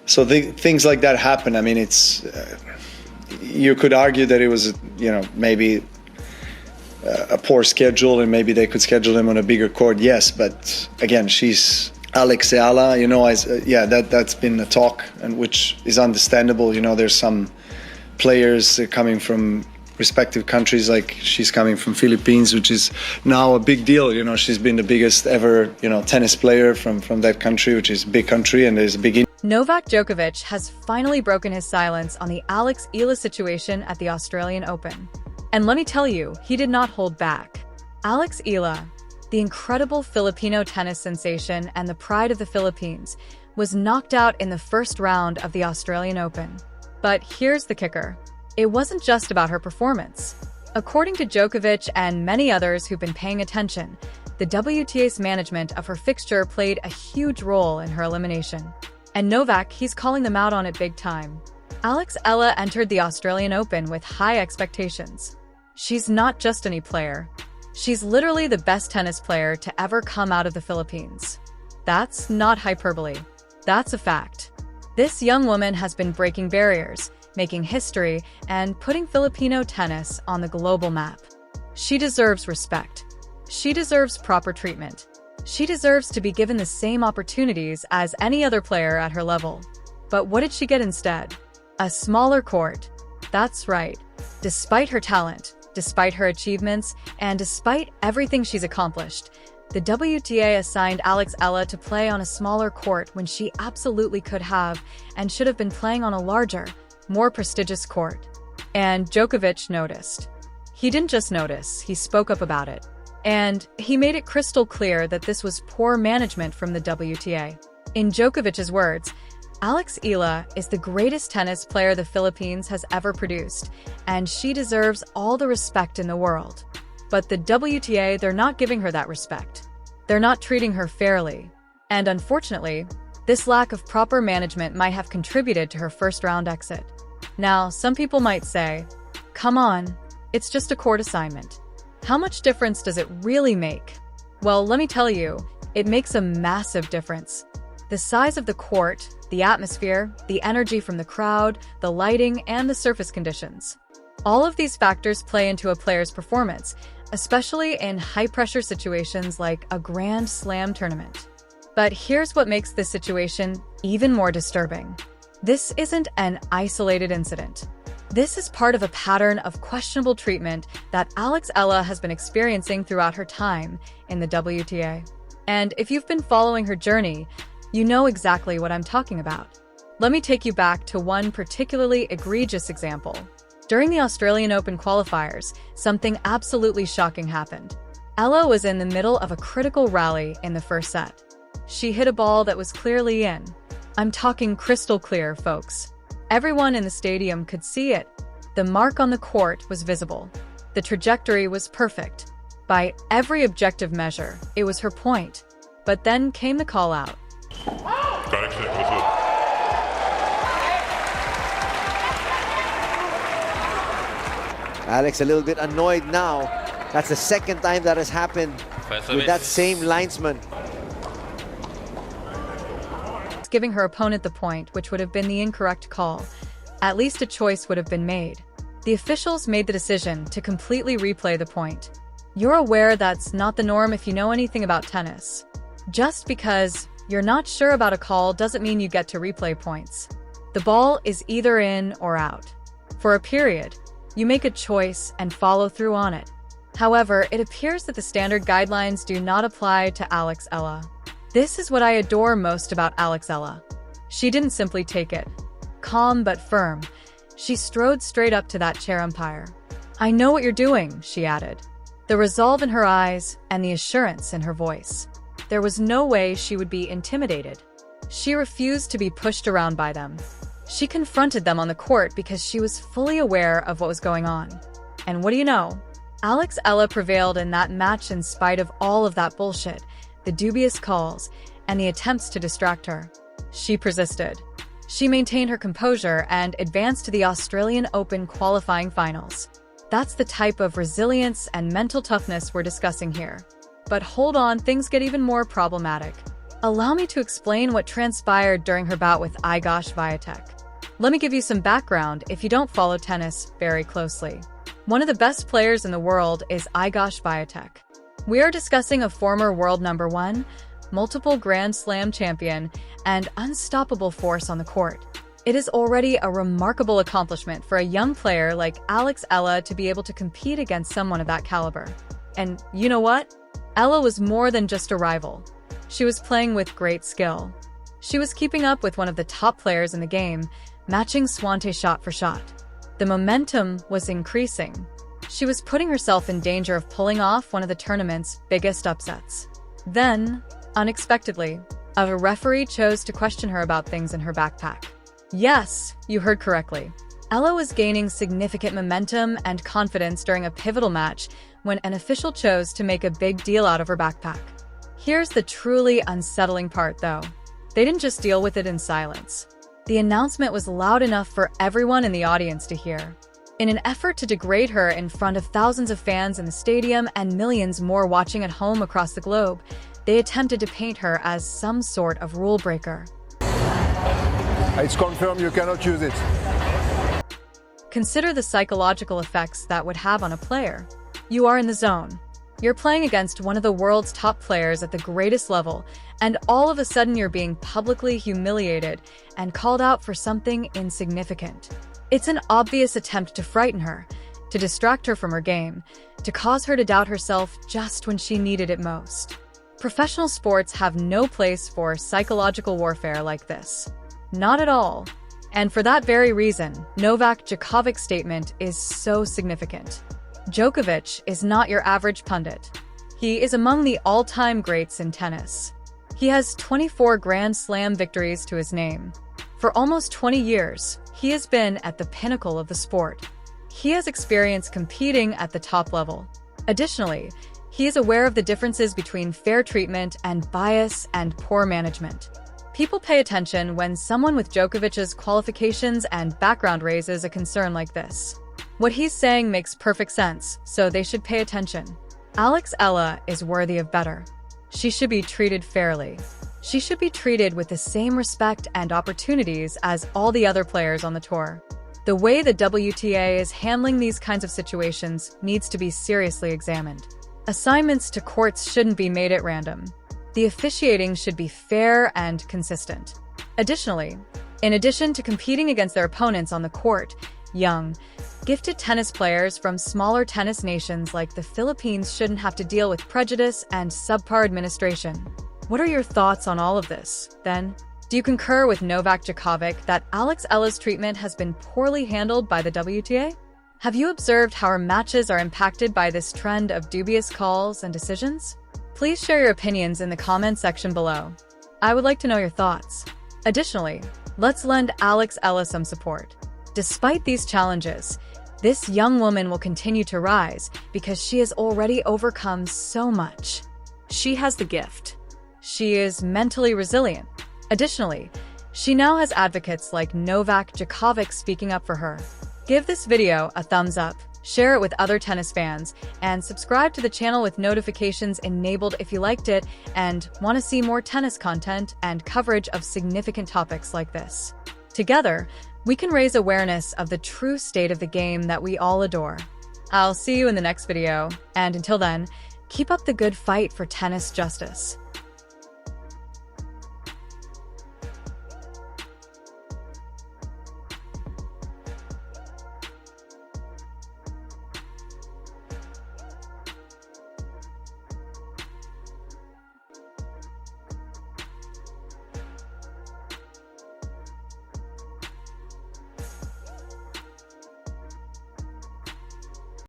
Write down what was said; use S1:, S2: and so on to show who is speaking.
S1: So things like that happen. I mean, it's you could argue that it was, maybe a poor schedule, and maybe they could schedule him on a bigger court. Yes, but again, she's Alex Eala. That's been a talk, and which is understandable. There's some players coming from respective countries, like she's coming from Philippines, which is now a big deal. She's been the biggest ever, tennis player from that country, which is a big country, and there's a big.
S2: Novak Djokovic has finally broken his silence on the Alex Eala situation at the Australian Open. And let me tell you, he did not hold back. Alex Eala, the incredible Filipino tennis sensation and the pride of the Philippines, was knocked out in the first round of the Australian Open. But here's the kicker. It wasn't just about her performance. According to Djokovic and many others who've been paying attention, the WTA's management of her fixture played a huge role in her elimination. And Novak, he's calling them out on it big time. Alex Eala entered the Australian Open with high expectations. She's not just any player. She's literally the best tennis player to ever come out of the Philippines. That's not hyperbole. That's a fact. This young woman has been breaking barriers, making history, and putting Filipino tennis on the global map. She deserves respect. She deserves proper treatment. She deserves to be given the same opportunities as any other player at her level. But what did she get instead? A smaller court. That's right. Despite her talent, despite her achievements, and despite everything she's accomplished, the WTA assigned Alex Eala to play on a smaller court when she absolutely could have and should have been playing on a larger, more prestigious court. And Djokovic noticed. He didn't just notice, he spoke up about it. And he made it crystal clear that this was poor management from the WTA. In Djokovic's words, Alex Eala is the greatest tennis player the Philippines has ever produced, and she deserves all the respect in the world. But the WTA, they're not giving her that respect. They're not treating her fairly. And unfortunately, this lack of proper management might have contributed to her first-round exit. Now, some people might say, come on, it's just a court assignment. How much difference does it really make? Well, let me tell you, it makes a massive difference. The size of the court, the atmosphere, the energy from the crowd, the lighting, and the surface conditions. All of these factors play into a player's performance, especially in high-pressure situations like a Grand Slam tournament. But here's what makes this situation even more disturbing. This isn't an isolated incident. This is part of a pattern of questionable treatment that Alex Eala has been experiencing throughout her time in the WTA. And if you've been following her journey, you know exactly what I'm talking about. Let me take you back to one particularly egregious example. During the Australian Open qualifiers, something absolutely shocking happened. Eala was in the middle of a critical rally in the first set. She hit a ball that was clearly in. I'm talking crystal clear, folks. Everyone in the stadium could see it. The mark on the court was visible. The trajectory was perfect. By every objective measure, it was her point. But then came the call out.
S3: Alex a little bit annoyed now. That's the second time that has happened with that same linesman.
S2: Giving her opponent the point, which would have been the incorrect call. At least a choice would have been made. The officials made the decision to completely replay the point. You're aware that's not the norm if you know anything about tennis. Just because you're not sure about a call doesn't mean you get to replay points. The ball is either in or out. For a period, you make a choice and follow through on it. However, it appears that the standard guidelines do not apply to Alex Eala. This is what I adore most about Alex Eala. She didn't simply take it. Calm but firm, she strode straight up to that chair umpire. I know what you're doing, she added. The resolve in her eyes and the assurance in her voice. There was no way she would be intimidated. She refused to be pushed around by them. She confronted them on the court because she was fully aware of what was going on. And what do you know? Alex Eala prevailed in that match in spite of all of that bullshit, the dubious calls, and the attempts to distract her. She persisted. She maintained her composure and advanced to the Australian Open qualifying finals. That's the type of resilience and mental toughness we're discussing here. But hold on, things get even more problematic. Allow me to explain what transpired during her bout with Iga Swiatek. Let me give you some background if you don't follow tennis very closely. One of the best players in the world is Iga Swiatek. We are discussing a former world number one, multiple Grand Slam champion, and unstoppable force on the court. It is already a remarkable accomplishment for a young player like Eala to be able to compete against someone of that caliber. And you know what? Eala was more than just a rival. She was playing with great skill. She was keeping up with one of the top players in the game, matching Swiatek shot for shot. The momentum was increasing. She was putting herself in danger of pulling off one of the tournament's biggest upsets. Then, unexpectedly, a referee chose to question her about things in her backpack. Yes, you heard correctly. Eala was gaining significant momentum and confidence during a pivotal match when an official chose to make a big deal out of her backpack. Here's the truly unsettling part, though. They didn't just deal with it in silence. The announcement was loud enough for everyone in the audience to hear. In an effort to degrade her in front of thousands of fans in the stadium and millions more watching at home across the globe, they attempted to paint her as some sort of rule breaker.
S4: It's confirmed you cannot use it.
S2: Consider the psychological effects that would have on a player. You are in the zone. You're playing against one of the world's top players at the greatest level, and all of a sudden you're being publicly humiliated and called out for something insignificant. It's an obvious attempt to frighten her, to distract her from her game, to cause her to doubt herself just when she needed it most. Professional sports have no place for psychological warfare like this. Not at all. And for that very reason, Novak Djokovic's statement is so significant. Djokovic is not your average pundit. He is among the all-time greats in tennis. He has 24 Grand Slam victories to his name. For almost 20 years, he has been at the pinnacle of the sport. He has experience competing at the top level. Additionally, he is aware of the differences between fair treatment and bias and poor management. People pay attention when someone with Djokovic's qualifications and background raises a concern like this. What he's saying makes perfect sense, so they should pay attention. Eala is worthy of better. She should be treated fairly. She should be treated with the same respect and opportunities as all the other players on the tour. The way the WTA is handling these kinds of situations needs to be seriously examined. Assignments to courts shouldn't be made at random. The officiating should be fair and consistent. Additionally, in addition to competing against their opponents on the court, young, gifted tennis players from smaller tennis nations like the Philippines shouldn't have to deal with prejudice and subpar administration. What are your thoughts on all of this, then? Do you concur with Novak Djokovic that Eala's treatment has been poorly handled by the WTA? Have you observed how her matches are impacted by this trend of dubious calls and decisions? Please share your opinions in the comment section below. I would like to know your thoughts. Additionally, let's lend Eala some support. Despite these challenges, this young woman will continue to rise because she has already overcome so much. She has the gift. She is mentally resilient. Additionally, she now has advocates like Novak Djokovic speaking up for her. Give this video a thumbs up, share it with other tennis fans, and subscribe to the channel with notifications enabled if you liked it and want to see more tennis content and coverage of significant topics like this. Together, we can raise awareness of the true state of the game that we all adore. I'll see you in the next video, and until then, keep up the good fight for tennis justice.